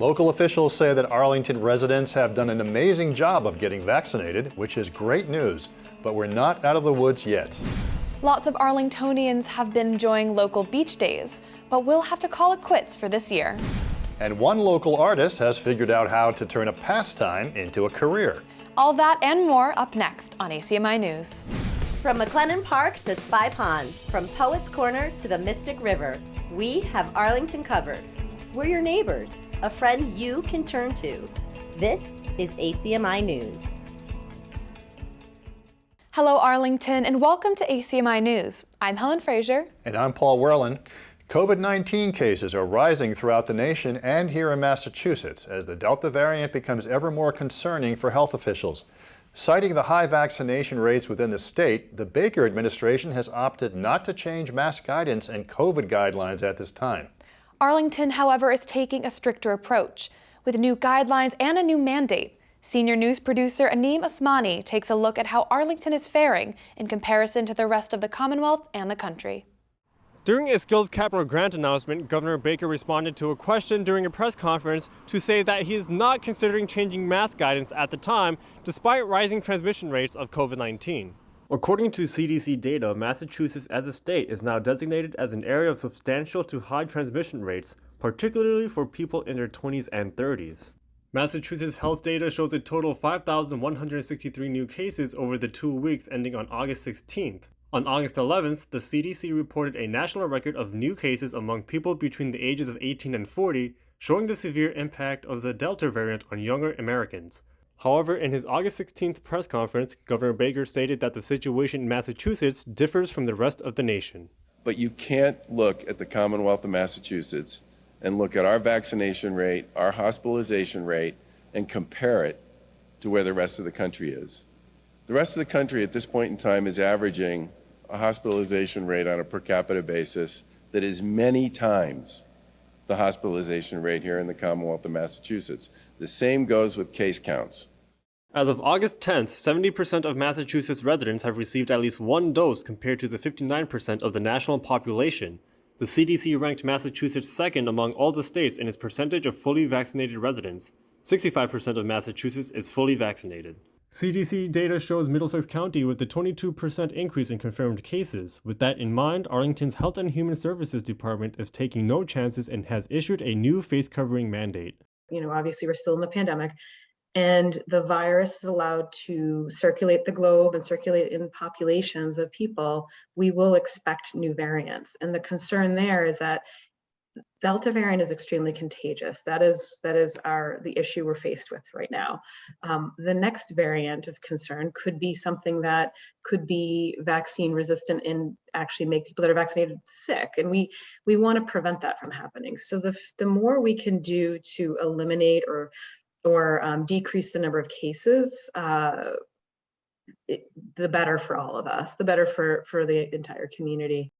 Local officials say that Arlington residents have done an amazing job of getting vaccinated, which is great news, but we're not out of the woods yet. Lots of Arlingtonians have been enjoying local beach days, but we'll have to call it quits for this year. And one local artist has figured out how to turn a pastime into a career. All that and more up next on ACMi News. From McLennan Park to Spy Pond, from Poets Corner to the Mystic River, we have Arlington covered. We're your neighbors, a friend you can turn to. This is ACMi News. Hello Arlington and welcome to ACMi News. I'm Helen Frazier. And I'm Paul Werlin. COVID-19 cases are rising throughout the nation and here in Massachusetts as the Delta variant becomes ever more concerning for health officials. Citing the high vaccination rates within the state, the Baker administration has opted not to change mask guidance and COVID guidelines at this time. Arlington, however, is taking a stricter approach with new guidelines and a new mandate. Senior news producer Anim Osmani takes a look at how Arlington is faring in comparison to the rest of the Commonwealth and the country. During a Skills Capital grant announcement, Governor Baker responded to a question during a press conference to say that he is not considering changing mask guidance at the time, despite rising transmission rates of COVID-19. According to CDC data, Massachusetts as a state is now designated as an area of substantial to high transmission rates, particularly for people in their 20s and 30s. Massachusetts health data shows a total of 5,163 new cases over the 2 weeks ending on August 16th. On August 11th, the CDC reported a national record of new cases among people between the ages of 18 and 40, showing the severe impact of the Delta variant on younger Americans. However, in his August 16th press conference, Governor Baker stated that the situation in Massachusetts differs from the rest of the nation. But you can't look at the Commonwealth of Massachusetts and look at our vaccination rate, our hospitalization rate, and compare it to where the rest of the country is. The rest of the country at this point in time is averaging a hospitalization rate on a per capita basis that is many times the hospitalization rate here in the Commonwealth of Massachusetts. The same goes with case counts. As of August 10th, 70% of Massachusetts residents have received at least one dose compared to the 59% of the national population. The CDC ranked Massachusetts second among all the states in its percentage of fully vaccinated residents. 65% of Massachusetts is fully vaccinated. CDC data shows Middlesex County with a 22% increase in confirmed cases. With that in mind, Arlington's Health and Human Services Department is taking no chances and has issued a new face covering mandate. Obviously we're still in the pandemic and the virus is allowed to circulate the globe and circulate in populations of people. We will expect new variants. And the concern there is that Delta variant is extremely contagious. That is the issue we're faced with right now. The next variant of concern could be something that could be vaccine resistant and actually make people that are vaccinated sick. And we want to prevent that from happening. So the more we can do to eliminate or decrease the number of cases, the better for all of us, the better for the entire community.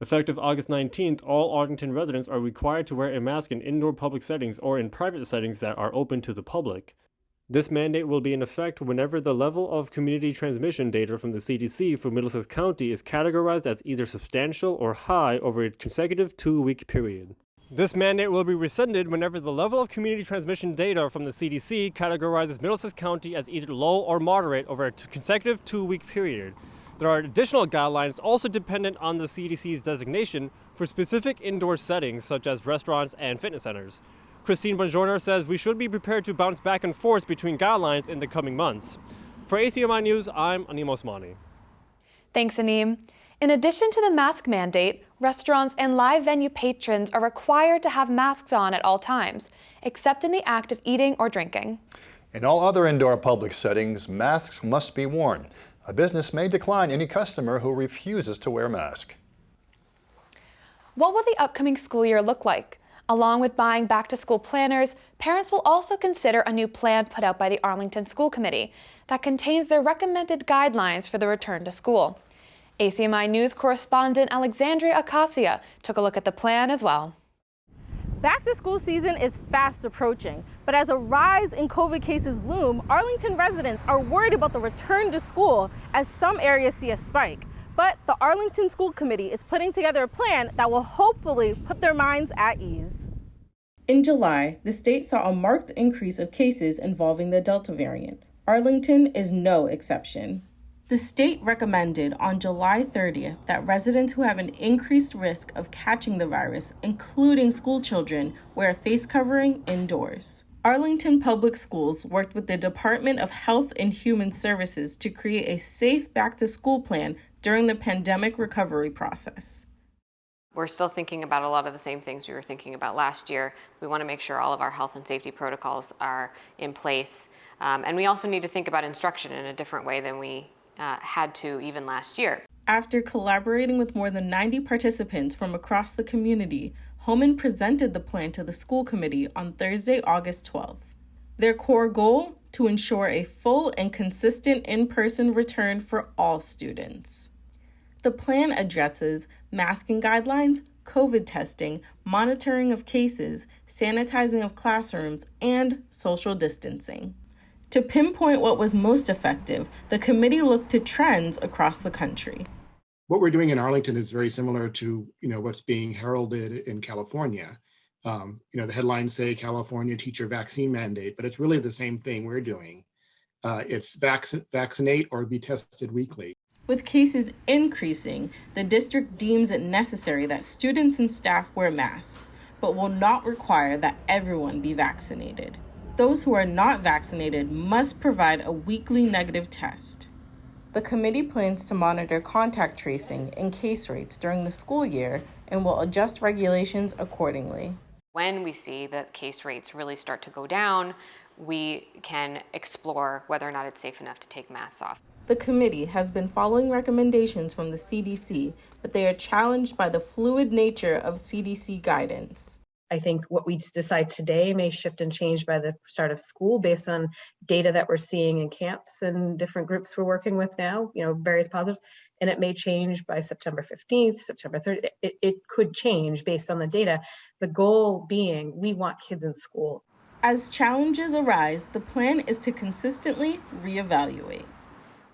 Effective August 19th, all Arlington residents are required to wear a mask in indoor public settings or in private settings that are open to the public. This mandate will be in effect whenever the level of community transmission data from the CDC for Middlesex County is categorized as either substantial or high over a consecutive 2-week period. This mandate will be rescinded whenever the level of community transmission data from the CDC categorizes Middlesex County as either low or moderate over a consecutive 2-week period. There are additional guidelines also dependent on the CDC's designation for specific indoor settings such as restaurants and fitness centers. Christine Bonjourner says we should be prepared to bounce back and forth between guidelines in the coming months. For ACMi News, I'm Anim Osmani. Thanks, Anim. In addition to the mask mandate, restaurants and live venue patrons are required to have masks on at all times, except in the act of eating or drinking. In all other indoor public settings, masks must be worn. A business may decline any customer who refuses to wear a mask. What will the upcoming school year look like? Along with buying back-to-school planners, parents will also consider a new plan put out by the Arlington School Committee that contains their recommended guidelines for the return to school. ACMi News correspondent Alexandria Acacia took a look at the plan as well. Back-to-school season is fast approaching, but as a rise in COVID cases loom, Arlington residents are worried about the return to school as some areas see a spike. But the Arlington School Committee is putting together a plan that will hopefully put their minds at ease. In July, the state saw a marked increase of cases involving the Delta variant. Arlington is no exception. The state recommended on July 30th that residents who have an increased risk of catching the virus, including school children, wear a face covering indoors. Arlington Public Schools worked with the Department of Health and Human Services to create a safe back-to-school plan during the pandemic recovery process. We're still thinking about a lot of the same things we were thinking about last year. We want to make sure all of our health and safety protocols are in place. And we also need to think about instruction in a different way than we had to even last year. After collaborating with more than 90 participants from across the community, Homan presented the plan to the school committee on Thursday, August 12th. Their core goal? To ensure a full and consistent in-person return for all students. The plan addresses masking guidelines, COVID testing, monitoring of cases, sanitizing of classrooms, and social distancing. To pinpoint what was most effective, the committee looked to trends across the country. What we're doing in Arlington is very similar to what's being heralded in California. The headlines say California teacher vaccine mandate, but it's really the same thing we're doing. It's vaccinate or be tested weekly. With cases increasing, the district deems it necessary that students and staff wear masks, but will not require that everyone be vaccinated. Those who are not vaccinated must provide a weekly negative test. The committee plans to monitor contact tracing and case rates during the school year and will adjust regulations accordingly. When we see that case rates really start to go down, we can explore whether or not it's safe enough to take masks off. The committee has been following recommendations from the CDC, but they are challenged by the fluid nature of CDC guidance. I think what we decide today may shift and change by the start of school based on data that we're seeing in camps and different groups we're working with now, various positive, and it may change by September 15th, September 30th. It could change based on the data. The goal being we want kids in school. As challenges arise, the plan is to consistently reevaluate.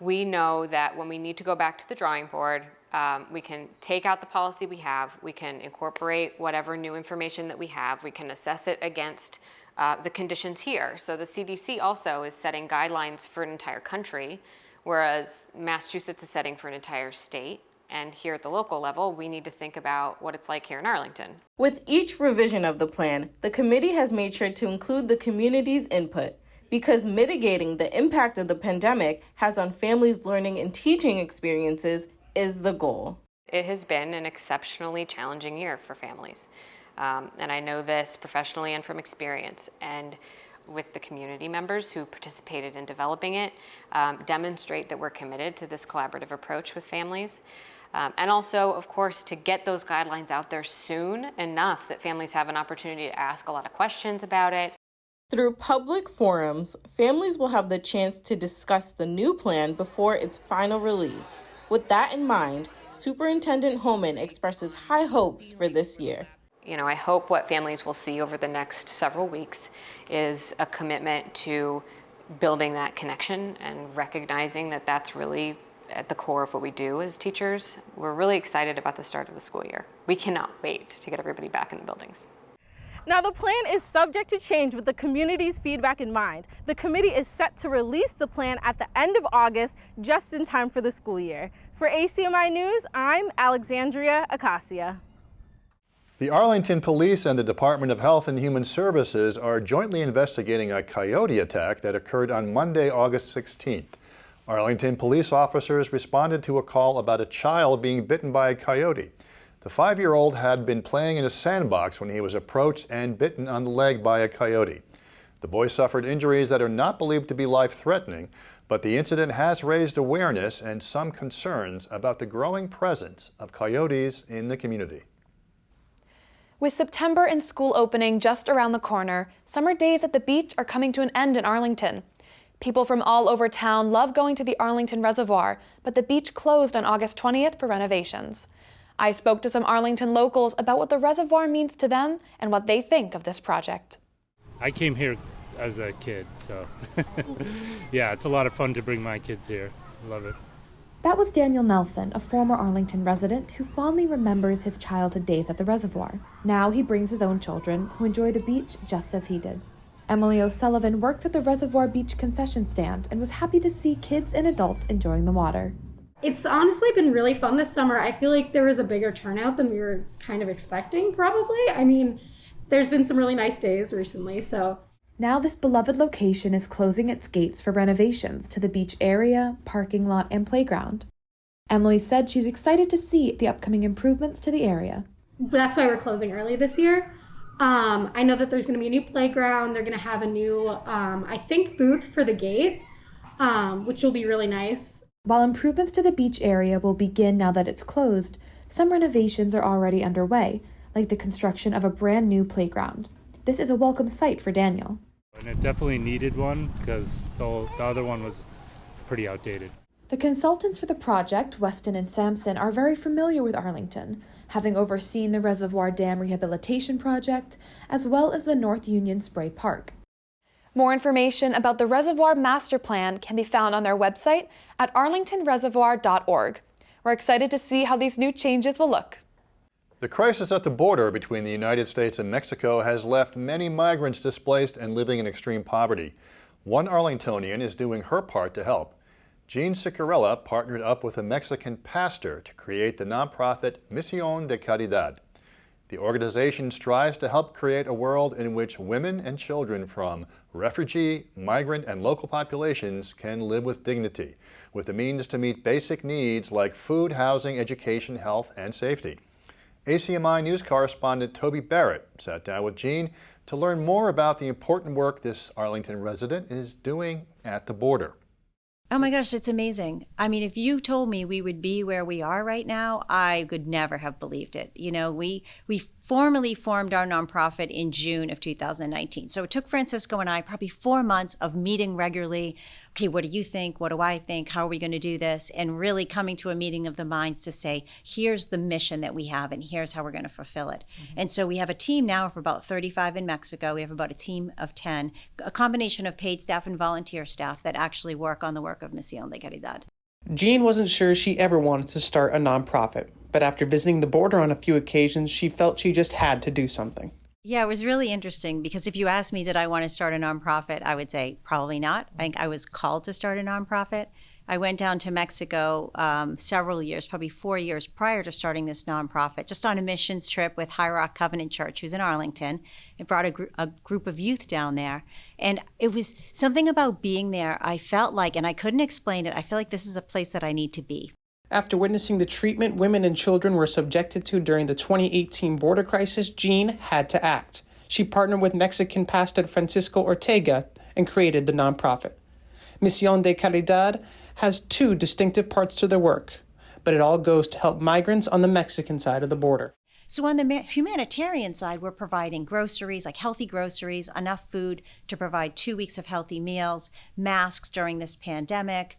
We know that when we need to go back to the drawing board, we can take out the policy we have, we can incorporate whatever new information that we have, we can assess it against the conditions here. So the CDC also is setting guidelines for an entire country, whereas Massachusetts is setting for an entire state. And here at the local level, we need to think about what it's like here in Arlington. With each revision of the plan, the committee has made sure to include the community's input, because mitigating the impact of the pandemic has on families' learning and teaching experiences is the goal. It has been an exceptionally challenging year for families. And I know this professionally and from experience. And with the community members who participated in developing it, demonstrate that we're committed to this collaborative approach with families. And also, of course, to get those guidelines out there soon enough that families have an opportunity to ask a lot of questions about it. Through public forums, families will have the chance to discuss the new plan before its final release. With that in mind, Superintendent Homan expresses high hopes for this year. I hope what families will see over the next several weeks is a commitment to building that connection and recognizing that that's really at the core of what we do as teachers. We're really excited about the start of the school year. We cannot wait to get everybody back in the buildings. Now, the plan is subject to change with the community's feedback in mind. The committee is set to release the plan at the end of August, just in time for the school year. For ACMi News, I'm Alexandria Acacia. The Arlington Police and the Department of Health and Human Services are jointly investigating a coyote attack that occurred on Monday, August 16th. Arlington police officers responded to a call about a child being bitten by a coyote. The 5-year-old had been playing in a sandbox when he was approached and bitten on the leg by a coyote. The boy suffered injuries that are not believed to be life-threatening, but the incident has raised awareness and some concerns about the growing presence of coyotes in the community. With September and school opening just around the corner, summer days at the beach are coming to an end in Arlington. People from all over town love going to the Arlington Reservoir, but the beach closed on August 20th for renovations. I spoke to some Arlington locals about what the reservoir means to them and what they think of this project. I came here as a kid, so yeah, it's a lot of fun to bring my kids here. Love it. That was Daniel Nelson, a former Arlington resident who fondly remembers his childhood days at the reservoir. Now he brings his own children, who enjoy the beach just as he did. Emily O'Sullivan worked at the Reservoir Beach concession stand and was happy to see kids and adults enjoying the water. It's honestly been really fun this summer. I feel like there was a bigger turnout than we were kind of expecting, probably. I mean, there's been some really nice days recently, so. Now this beloved location is closing its gates for renovations to the beach area, parking lot, and playground. Emily said she's excited to see the upcoming improvements to the area. That's why we're closing early this year. I know that there's going to be a new playground. They're going to have a new, I think, booth for the gate, which will be really nice. While improvements to the beach area will begin now that it's closed, some renovations are already underway, like the construction of a brand new playground. This is a welcome sight for Daniel. And it definitely needed one because the other one was pretty outdated. The consultants for the project, Weston and Sampson, are very familiar with Arlington, having overseen the Reservoir Dam Rehabilitation Project, as well as the North Union Spray Park. More information about the Reservoir Master Plan can be found on their website at arlingtonreservoir.org. We're excited to see how these new changes will look. The crisis at the border between the United States and Mexico has left many migrants displaced and living in extreme poverty. One Arlingtonian is doing her part to help. Jean Cicarella partnered up with a Mexican pastor to create the nonprofit Misión de Caridad. The organization strives to help create a world in which women and children from refugee, migrant, and local populations can live with dignity, with the means to meet basic needs like food, housing, education, health, and safety. ACMi news correspondent Toby Barrett sat down with Jean to learn more about the important work this Arlington resident is doing at the border. Oh my gosh, it's amazing. I mean, if you told me we would be where we are right now, I could never have believed it. You know, we formally formed our nonprofit in June of 2019. So it took Francisco and I probably 4 months of meeting regularly. Okay, what do you think? What do I think? How are we going to do this? And really coming to a meeting of the minds to say, here's the mission that we have and here's how we're going to fulfill it. Mm-hmm. And so we have a team now of about 35 in Mexico. We have about a team of 10, a combination of paid staff and volunteer staff that actually work on the work of Misión de Caridad. Jean wasn't sure she ever wanted to start a nonprofit, but after visiting the border on a few occasions, she felt she just had to do something. Yeah, it was really interesting because if you asked me, did I want to start a nonprofit, I would say probably not. I think I was called to start a nonprofit. I went down to Mexico several years, probably 4 years prior to starting this nonprofit, just on a missions trip with High Rock Covenant Church, who's in Arlington. It brought a group of youth down there. And it was something about being there. I felt like, and I couldn't explain it, I feel like this is a place that I need to be. After witnessing the treatment women and children were subjected to during the 2018 border crisis, Jean had to act. She partnered with Mexican pastor Francisco Ortega and created the nonprofit. Misión de Caridad has two distinctive parts to their work, but it all goes to help migrants on the Mexican side of the border. So on the humanitarian side, we're providing groceries, like healthy groceries, enough food to provide 2 weeks of healthy meals, masks during this pandemic,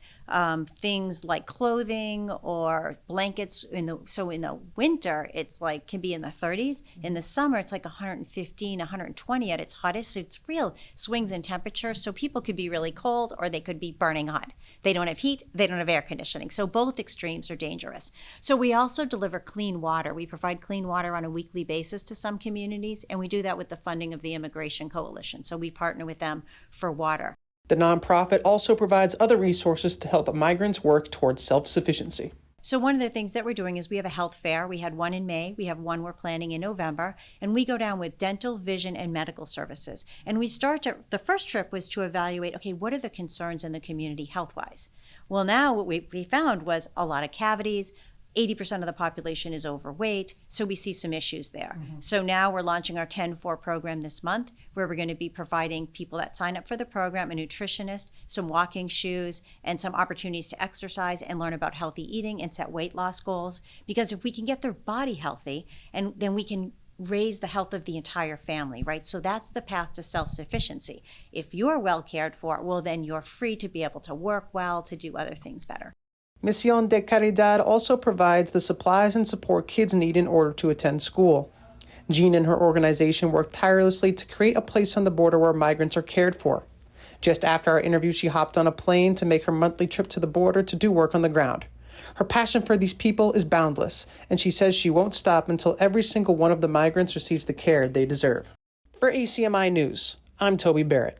things like clothing or blankets. So in the winter, it's like can be in the 30s. In the summer, it's like 115, 120 at its hottest. So it's real swings in temperature. So people could be really cold or they could be burning hot. They don't have heat, they don't have air conditioning. So both extremes are dangerous. So we also deliver clean water. We provide clean water on a weekly basis to some communities, and we do that with the funding of the Immigration Coalition. So we partner with them for water. The nonprofit also provides other resources to help migrants work towards self-sufficiency. So one of the things that we're doing is we have a health fair. We had one in May. We have one we're planning in November. And we go down with dental, vision, and medical services. And the first trip was to evaluate, okay, what are the concerns in the community health-wise? Well, now what we found was a lot of cavities. 80% of the population is overweight, so we see some issues there. Mm-hmm. So now we're launching our 10-4 program this month, where we're going to be providing people that sign up for the program a nutritionist, some walking shoes, and some opportunities to exercise and learn about healthy eating and set weight loss goals. Because if we can get their body healthy, and then we can raise the health of the entire family, right? So that's the path to self-sufficiency. If you're well cared for, well, then you're free to be able to work well, to do other things better. Misión de Caridad also provides the supplies and support kids need in order to attend school. Jean and her organization work tirelessly to create a place on the border where migrants are cared for. Just after our interview, she hopped on a plane to make her monthly trip to the border to do work on the ground. Her passion for these people is boundless, and she says she won't stop until every single one of the migrants receives the care they deserve. For ACMi News, I'm Toby Barrett.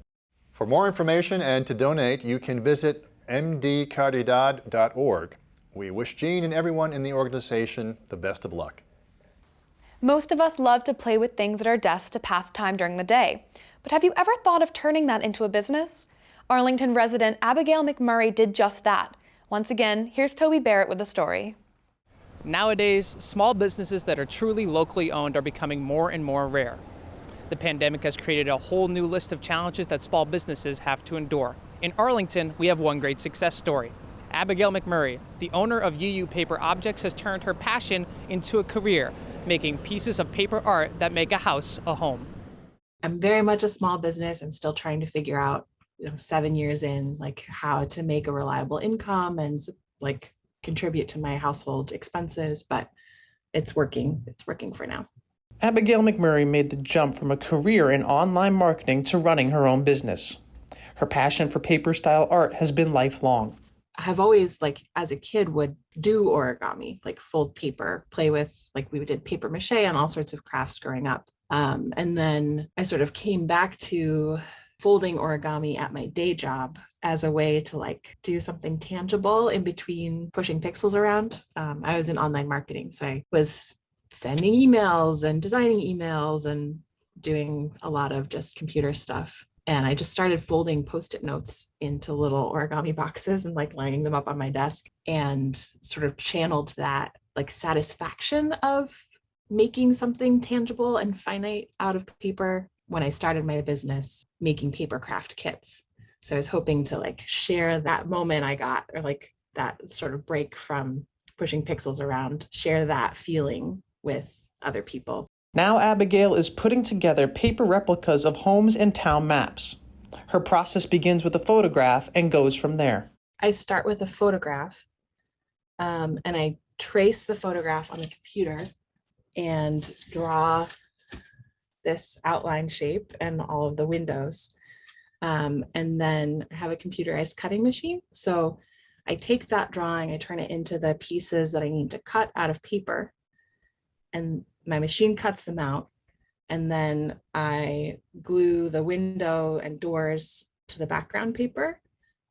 For more information and to donate, you can visit mdcaridad.org. We wish Jean and everyone in the organization the best of luck. Most of us love to play with things at our desks to pass time during the day. But have you ever thought of turning that into a business? Arlington resident Abigail McMurray did just that. Once again, here's Toby Barrett with the story. Nowadays, small businesses that are truly locally owned are becoming more and more rare. The pandemic has created a whole new list of challenges that small businesses have to endure. In Arlington, we have one great success story. Abigail McMurray, the owner of UU Paper Objects, has turned her passion into a career, making pieces of paper art that make a house a home. I'm very much a small business. I'm still trying to figure out, 7 years in, like how to make a reliable income and like contribute to my household expenses, but it's working. It's working for now. Abigail McMurray made the jump from a career in online marketing to running her own business. Her passion for paper style art has been lifelong. I've always, as a kid, would do origami, like fold paper, play with, we did paper mache and all sorts of crafts growing up. And then I sort of came back to folding origami at my day job as a way to do something tangible in between pushing pixels around. I was in online marketing, so I was sending emails and designing emails and doing a lot of just computer stuff. And I just started folding Post-it notes into little origami boxes and lining them up on my desk, and sort of channeled that satisfaction of making something tangible and finite out of paper when I started my business making paper craft kits. So I was hoping to share that moment I got, or that sort of break from pushing pixels around, share that feeling with other people. Now Abigail is putting together paper replicas of homes and town maps. Her process begins with a photograph and goes from there. I start with a photograph, and I trace the photograph on the computer and draw this outline shape and all of the windows, and then have a computerized cutting machine. So I take that drawing, I turn it into the pieces that I need to cut out of paper, and my machine cuts them out, and then I glue the window and doors to the background paper,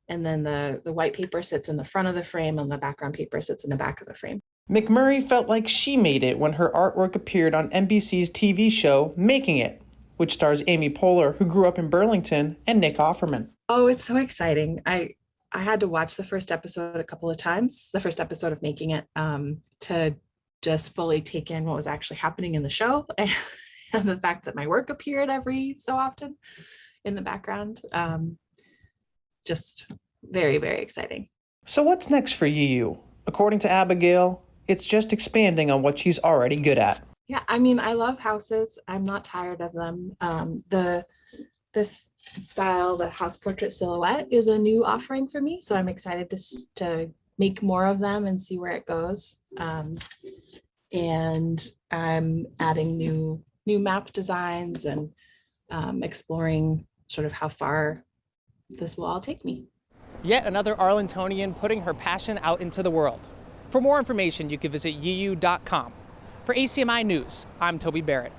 and then the white paper sits in the front of the frame and the background paper sits in the back of the frame. McMurray felt like she made it when her artwork appeared on NBC's TV show Making It, which stars Amy Poehler, who grew up in Burlington, and Nick Offerman. Oh, it's so exciting. I had to watch the first episode a couple of times, the first episode of Making It, to just fully take in what was actually happening in the show, and the fact that my work appeared every so often in the background. Just very, very exciting. So what's next for UU? According to Abigail, it's just expanding on what she's already good at. Yeah, I love houses. I'm not tired of them. This style, the house portrait silhouette, is a new offering for me, so I'm excited to make more of them and see where it goes. And I'm adding new map designs and exploring sort of how far this will all take me. Yet another Arlingtonian putting her passion out into the world. For more information, you can visit uu.com. For ACMi News, I'm Toby Barrett.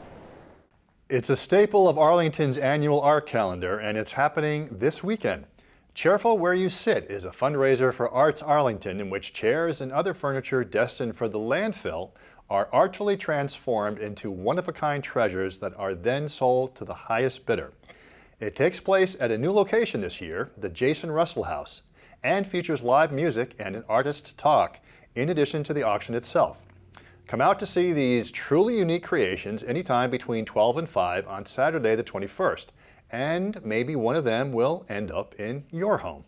It's a staple of Arlington's annual art calendar, and it's happening this weekend. Cheerful Where You Sit is a fundraiser for Arts Arlington, in which chairs and other furniture destined for the landfill are artfully transformed into one-of-a-kind treasures that are then sold to the highest bidder. It takes place at a new location this year, the Jason Russell House, and features live music and an artist's talk, in addition to the auction itself. Come out to see these truly unique creations anytime between 12 and 5 on Saturday the 21st, and maybe one of them will end up in your home.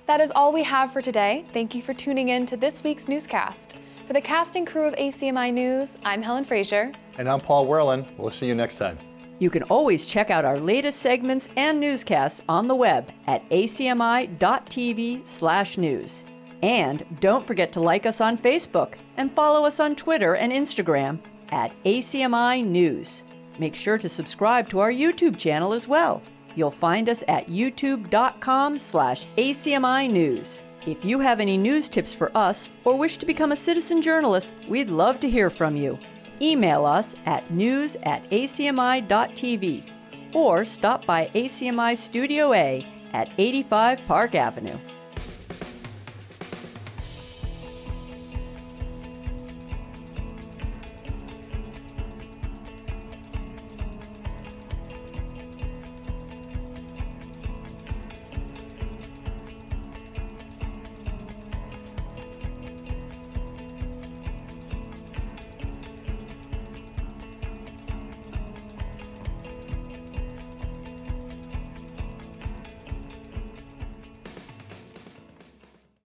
That is all we have for today. Thank you for tuning in to this week's newscast. For the cast and crew of ACMi News, I'm Helen Frazier. And I'm Paul Werlin. We'll see you next time. You can always check out our latest segments and newscasts on the web at acmi.tv/news. And don't forget to like us on Facebook and follow us on Twitter and Instagram at ACMi News. Make sure to subscribe to our YouTube channel as well. You'll find us at youtube.com/ACMi News. If you have any news tips for us or wish to become a citizen journalist, we'd love to hear from you. Email us at news@acmi.tv or stop by ACMI Studio A at 85 Park Avenue.